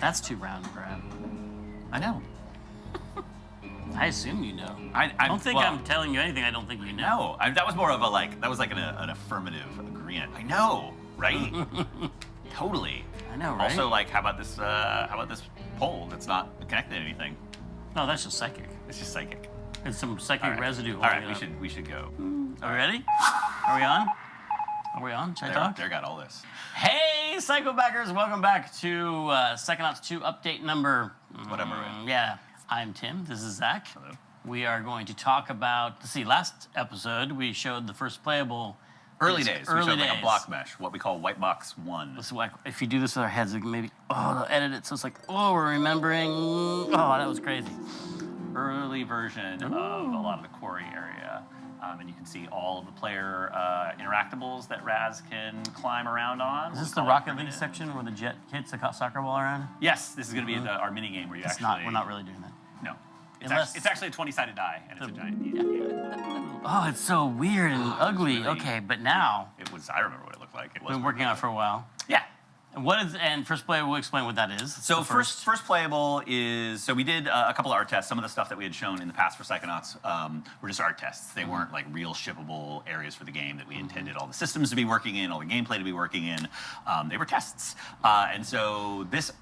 That's too round, Brad. I know. I assume you know. I don't think I'm telling you anything I don't think you know. No, that was more of a that was like an affirmative agreement. I know, right? Totally. I know, right? Also, how about this pole that's not connected to anything? No, that's just psychic. It's just psychic. It's some psychic residue. All right, we should go. Are we ready? Are we on? Are we on? Should I talk? There got all this. Hey, Psycho backers! Welcome back to Psychonauts 2 update number. Whatever. Yeah, I'm Tim. This is Zach. Hello. We are going to talk about. Let's see. Last episode we showed the first playable. Early days. Early we showed days. Like a block mesh, what we call white box 1. This is like, if you do this with our heads, maybe they'll edit it so it's like, oh, we're remembering. Oh, that was crazy. Early version of a lot of the quarry area. And you can see all of the player interactables that Raz can climb around on. Is this the Rocket League section where the jet hits the soccer ball around? Yes, this is going to be our mini game where you actually... We're not really doing that. No. It's actually a 20-sided die, and it's a giant needle. Oh, it's so weird and ugly. Really, okay, but now... I remember what it looked like. It was been working on it for a while. Yeah. And first player, we'll explain what that is. So first playable is, so we did a couple of art tests. Some of the stuff that we had shown in the past for Psychonauts were just art tests. They weren't like real shippable areas for the game that we intended all the systems to be working in, all the gameplay to be working in. They were tests. And so this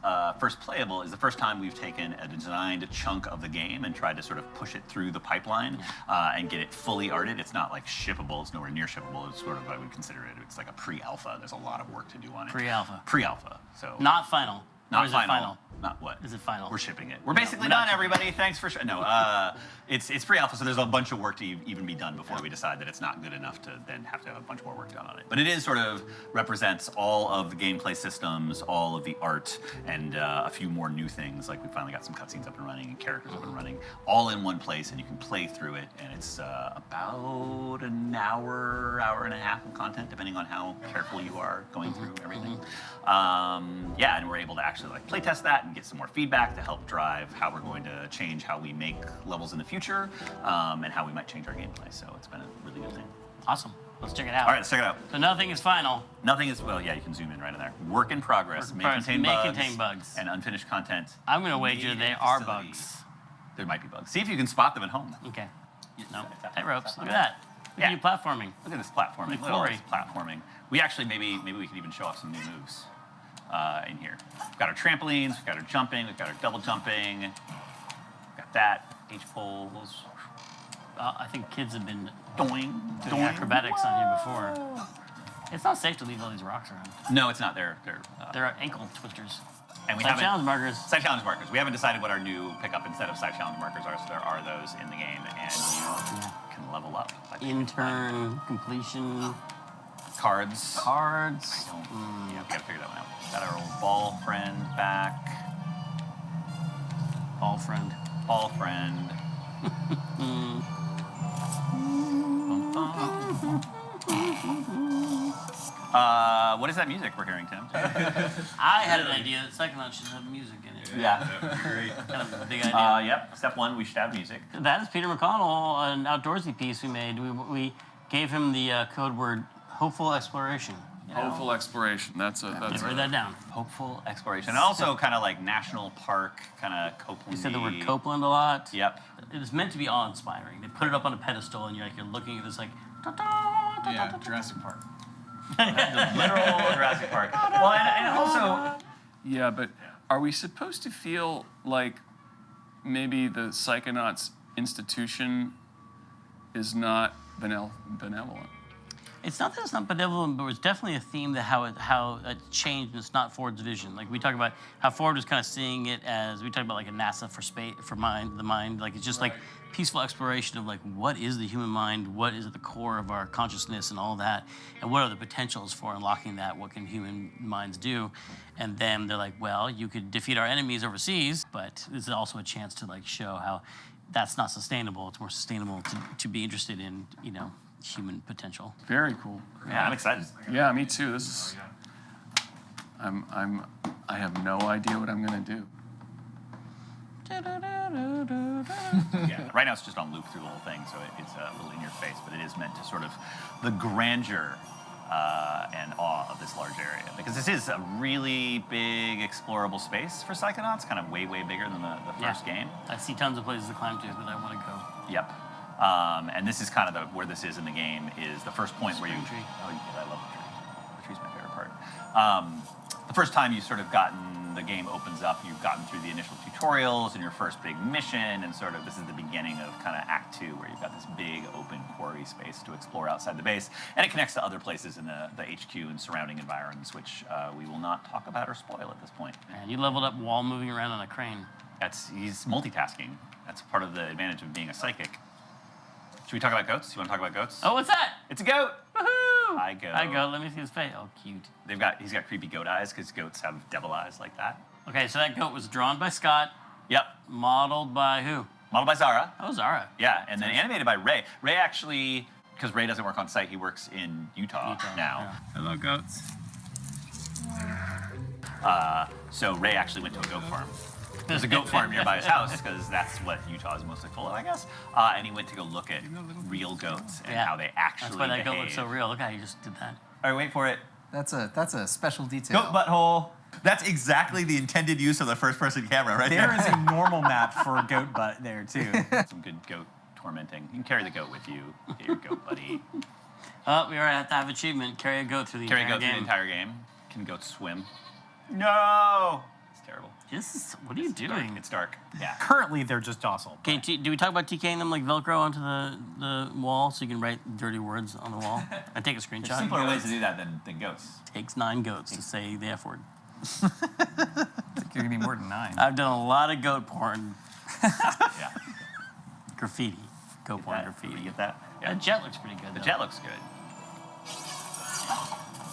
first playable is the first time we've taken a designed chunk of the game and tried to sort of push it through the pipeline and get it fully arted. It's not like shippable, it's nowhere near shippable. It's sort of, I would consider it, it's like a pre-alpha. There's a lot of work to do on it. Pre-alpha. Pre-alpha. So not final. Not or is final. It final? Not what? Is it final? We're shipping it. We're basically done, everybody. Thanks for no. It's pre-alpha, so there's a bunch of work to even be done before we decide that it's not good enough to then have to have a bunch more work done on it. But it is sort of represents all of the gameplay systems, all of the art, and a few more new things. Like we finally got some cutscenes up and running and characters up and running, all in one place, and you can play through it. And it's about an hour, hour and a half of content, depending on how careful you are going through everything. Yeah, and we're able to actually play test that and get some more feedback to help drive how we're going to change how we make levels in the future and how we might change our gameplay. So it's been a really good thing. Awesome. Let's check it out. All right, let's check it out. So nothing is final. Nothing is, well, yeah, you can zoom in right in there. Work in progress. May contain bugs. And unfinished content. I'm going to wager they are bugs. There might be bugs. See if you can spot them at home. Okay. No. Tight ropes. Look at that. Look at you platforming. Look at this platforming. Look at this platforming. We actually, maybe we could even show off some new moves. In here. We've got our trampolines, we've got our jumping, we've got our double jumping, we've got that, H-poles. I think kids have been doing acrobatics on here before. It's not safe to leave all these rocks around. No, it's not. They're ankle twisters. And we Side challenge markers. Side challenge markers. We haven't decided what our new pickup instead of side challenge markers are, so there are those in the game, and you can level up. Intern, completion. Cards. Yeah, we gotta figure that one out. Got our old ball friend back. Ball friend. What is that music we're hearing, Tim? I had an idea that Psychonauts should have music in it. Yeah. Great. Kind of a big idea. Yep. Step one, we should have music. That is Peter McConnell, an outdoorsy piece we made. We gave him the code word hopeful exploration. Hopeful exploration. That's write that down. Hopeful exploration. And also kind of like national park, kind of Copeland. You said the word Copeland a lot. Yep. It was meant to be awe-inspiring. They put it up on a pedestal, and you're looking at this yeah, Jurassic Park. The literal Jurassic Park. Well, and also. Yeah, but are we supposed to feel like maybe the Psychonauts institution is not benevolent? It's not that it's not benevolent, but it's definitely a theme that how it changed, and it's not Ford's vision. Like we talk about how Ford was kind of seeing it as, we talk about like a NASA for space, for the mind. Like it's just like peaceful exploration of like what is the human mind, what is at the core of our consciousness and all that, and what are the potentials for unlocking that, what can human minds do. And then they're like, well, you could defeat our enemies overseas, but this is also a chance to like show how that's not sustainable. It's more sustainable to be interested in, human potential. Very cool. Yeah, I'm excited. Yeah, me too. This is. I have no idea what I'm gonna do. Yeah, right now it's just on loop through the whole thing, so it's a little in your face, but it is meant to sort of the grandeur and awe of this large area. Because this is a really big, explorable space for Psychonauts, kind of way, way bigger than the first game. I see tons of places to climb to that I want to go. Yep. And this is kind of where this is in the game, is the first point where you... Tree. Oh, yeah, I love the tree. The tree's my favorite part. The first time you've sort of the game opens up, you've gotten through the initial tutorials and your first big mission, and sort of this is the beginning of kind of Act 2, where you've got this big open quarry space to explore outside the base, and it connects to other places in the HQ and surrounding environs, which we will not talk about or spoil at this point. And you leveled up while moving around on a crane. He's multitasking. That's part of the advantage of being a psychic. Should we talk about goats? You want to talk about goats? Oh, what's that? It's a goat! Woohoo! Hi, goat. Hi, goat. Let me see his face. Oh, cute. He's got creepy goat eyes, because goats have devil eyes like that. Okay, so that goat was drawn by Scott. Yep. Modeled by who? Modeled by Zara. Oh, Zara. Yeah, and then animated by Ray. Ray actually, because Ray doesn't work on site, he works in Utah now. Yeah. Hello, goats. So Ray actually went to a goat farm. There's a goat farm nearby his house, because that's what Utah is mostly full of, I guess. And he went to go look at real goats and how they actually That's why that behave. goat looks so real. Look how he just did that. All right, wait for it. That's a special detail. Goat butthole. That's exactly the intended use of the first-person camera, right there. There is a normal map for goat butt there, too. Some good goat tormenting. You can carry the goat with you. Get your goat buddy. Oh, we already have to have achievement. Carry a goat through the Carry a entire goat through the game. entire game. Can goats swim? No! It's terrible. What are you doing? It's dark. Yeah. Currently, they're just docile. Okay, do we talk about TKing them like Velcro onto the wall so you can write dirty words on the wall? And take a screenshot. There's simpler ways to do that than goats. Takes 9 goats to say the F word. I think you're gonna need more than 9. I've done a lot of goat porn. Yeah. Graffiti. Goat porn graffiti. You get that? Yeah. That jet looks pretty good, The though. jet looks good.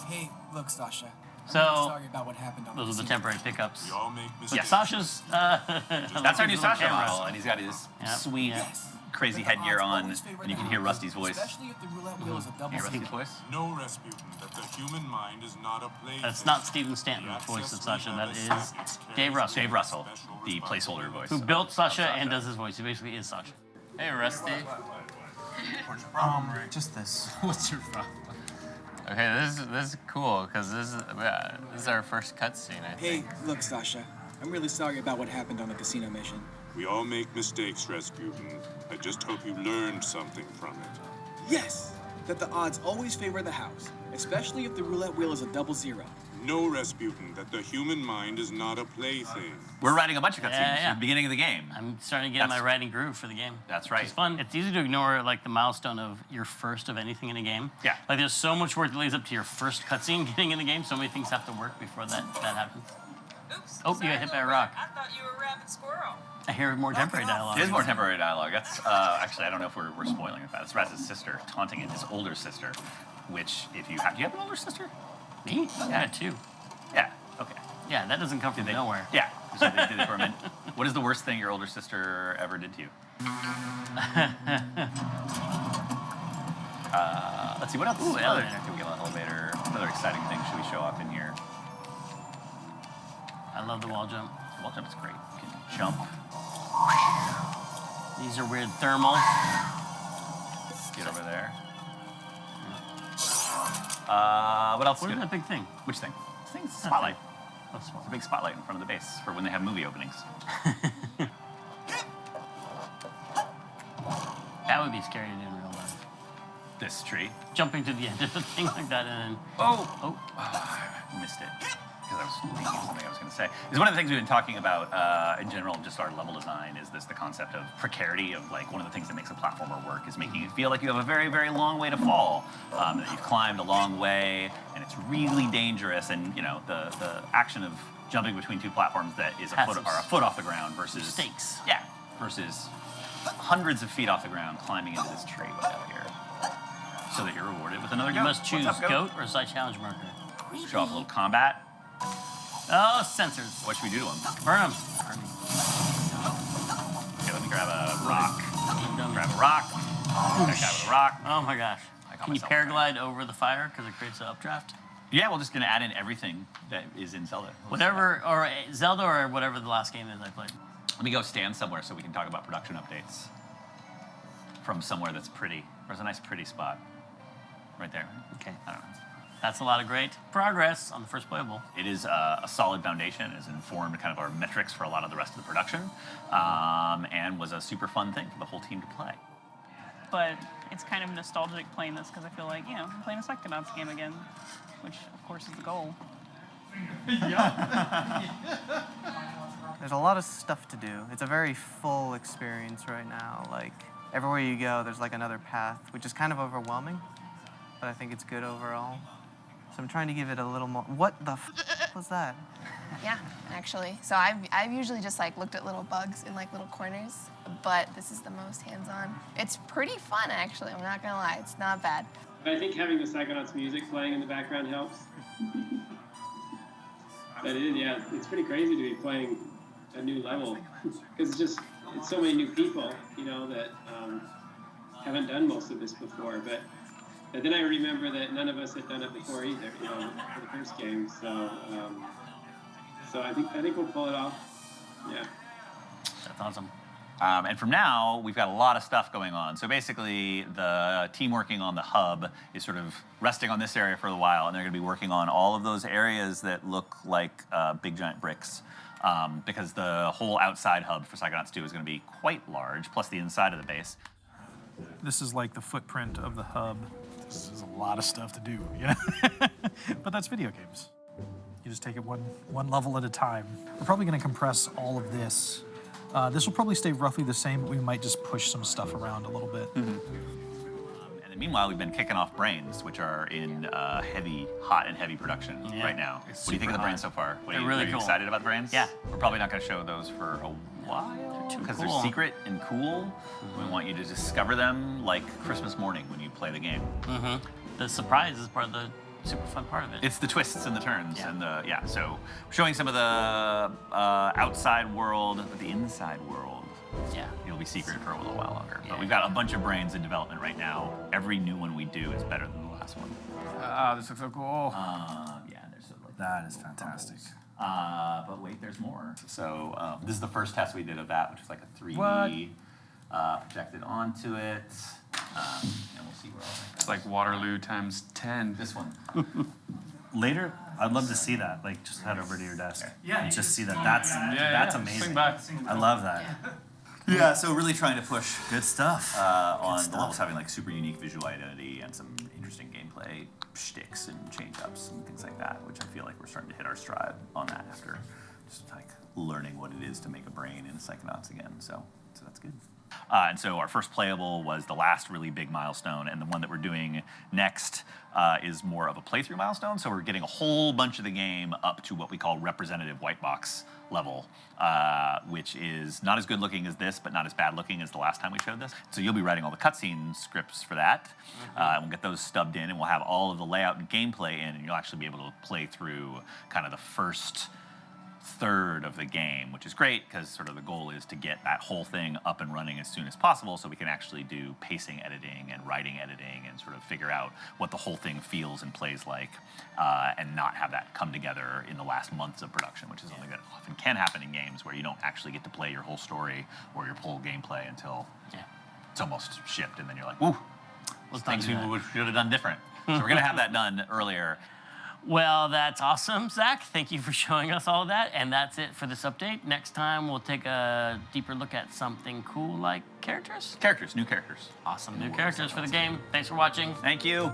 Hey, look, Sasha. So, Sorry about what happened on those are the temporary pickups. We all make But mistakes. Sasha's... That's our new Sasha camera. model, and he's got his Yep. sweet, Yes. crazy But the headgear odds on, always favor and you the can hear house, Rusty's voice. Especially if the roulette wheel is a double Hear zero. Rusty's voice? Know, Rasputin, that the human mind is not a plaything. That's not Stephen Stanton's voice of Sasha. That is Dave Russell. Dave Russell, the placeholder voice. Who built Sasha and does his voice. He basically is Sasha. Hey, Rusty. Just this. What's your problem? Okay, this is cool because this is our first cutscene. I Hey, think. look, Sasha. I'm really sorry about what happened on the casino mission. We all make mistakes, Rasputin. I just hope you learned something from it. Yes, that the odds always favor the house, especially if the roulette wheel is a double zero. Know, Rasputin, that the human mind is not a plaything. We're writing a bunch of cutscenes Yeah. at the beginning of the game. I'm starting to get That's- my writing groove for the game. That's right. It's fun. It's easy to ignore like the milestone of your first of anything in a game. Yeah. Like there's so much work that leads up to your first cutscene getting in the game. So many things have to work before that happens. Oops. Oh, you got hit by a rock. I thought you were a rabid squirrel. I hear more temporary dialogue. It is more temporary dialogue. That's actually, I don't know if we're spoiling it. That's Raz's sister taunting his older sister, which if you have, do you have an older sister? Me? Yeah, 2. Yeah. Okay. Yeah, that doesn't come from nowhere. Yeah. So they did it for a minute. What is the worst thing your older sister ever did to you? Let's see, what else? Ooh, What other- elevator. Here we go, elevator. What other exciting things should we show off in here? I love the wall jump. Wall jump is great. You can jump, These are weird thermals. get over there. What else? What is is good? that big thing? Which thing? This thing's a spotlight. Oh, It's a big spotlight in front of the base for when they have movie openings. That would be scary to do in real life. This tree. Jumping to the end of a thing like that and then... Oh! Missed it. Because I was thinking of something I was going to say. Is one of the things we've been talking about in general, just our level design, is the concept of precarity of like one of the things that makes a platformer work is making it feel like you have a very, very long way to fall. That you've climbed a long way and it's really dangerous. And you know the action of jumping between 2 platforms that is a foot off the ground versus Stakes. Yeah, versus hundreds of feet off the ground climbing into this tree way out here, so that you're rewarded with another You goat. must choose What's up, goat or side challenge marker. Show off a little combat. Oh, sensors. What should we do to him? Burn them. Okay, let me grab a rock. Grab a rock. Grab a rock. Oh my gosh. I got Can you myself paraglide over the fire because it creates an updraft? Yeah, we're just gonna add in everything that is in Zelda. Whatever, or Zelda or whatever the last game is I played. Let me go stand somewhere so we can talk about production updates from somewhere that's pretty. There's a nice pretty spot right there. Okay. I don't know. That's a lot of great progress on the first playable. It is a solid foundation. It has informed kind of our metrics for a lot of the rest of the production, and was a super fun thing for the whole team to play. But it's kind of nostalgic playing this because I feel like, I'm playing a Psychonauts game again, which of course is the goal. There's a lot of stuff to do. It's a very full experience right now. Like, everywhere you go, there's like another path, which is kind of overwhelming, but I think it's good overall. So I'm trying to give it a little more. What the was that? Yeah, actually. So I've usually just like looked at little bugs in like little corners, but this is the most hands-on. It's pretty fun, actually. I'm not gonna lie. It's not bad. I think having the Psychonauts music playing in the background helps. But it's pretty crazy to be playing a new level because it's so many new people, that haven't done most of this before. But then I remember that none of us had done it before either, for the first game. So I think we'll pull it off. Yeah. That's awesome. And from now, we've got a lot of stuff going on. So basically, the team working on the hub is sort of resting on this area for a while, and they're going to be working on all of those areas that look like big giant bricks. Because the whole outside hub for Psychonauts 2 is going to be quite large, plus the inside of the base. This is like the footprint of the hub. This is a lot of stuff to do, But that's video games. You just take it one level at a time. We're probably going to compress all of this. This will probably stay roughly the same, but we might just push some stuff around a little bit. And then meanwhile, we've been kicking off Brains, which are in hot and heavy production right now. What do you think of the Brains so far? They're really are you cool. excited about the Brains? Yeah. We're probably not going to show those for a while because they're secret and cool. We want you to discover them like Christmas morning when you play the game. The surprise is part of the super fun part of it. It's the twists and the turns and so showing some of the outside world, but the inside world, it'll be secret for a little while longer. But we've got a bunch of Brains in development right now. Every new one we do is better than the last one. This looks so cool. There's sort of like That is fantastic. but wait, there's more. So this is the first test we did of that, which is like a 3D projected onto it. And we'll see where all that goes. It's like Waterloo times 10. This one. Later, I'd love to see that. Like, just head over to your desk and just see that. That's amazing. Swing back. I love that. Yeah, so really trying to push Good stuff. on the levels having like super unique visual identity and some interesting gameplay shticks and change-ups and things like that, which I feel like we're starting to hit our stride on that after just like learning what it is to make a brain in Psychonauts again. So that's good. And so our first playable was the last really big milestone, and the one that we're doing next is more of a playthrough milestone. So we're getting a whole bunch of the game up to what we call representative white box level, which is not as good looking as this, but not as bad looking as the last time we showed this. So you'll be writing all the cutscene scripts for that, and we'll get those stubbed in, and we'll have all of the layout and gameplay in, and you'll actually be able to play through kind of the first third of the game, which is great because sort of the goal is to get that whole thing up and running as soon as possible so we can actually do pacing editing and writing editing and sort of figure out what the whole thing feels and plays like, and not have that come together in the last months of production, which is something that often can happen in games where you don't actually get to play your whole story or your whole gameplay until it's almost shipped, and then you're like, woo, things we should have done different. So we're going to have that done earlier. Well, that's awesome, Zach. Thank you for showing us all of that. And that's it for this update. Next time, we'll take a deeper look at something cool like characters. New characters. Awesome. New characters for the game. Thanks for watching. Thank you.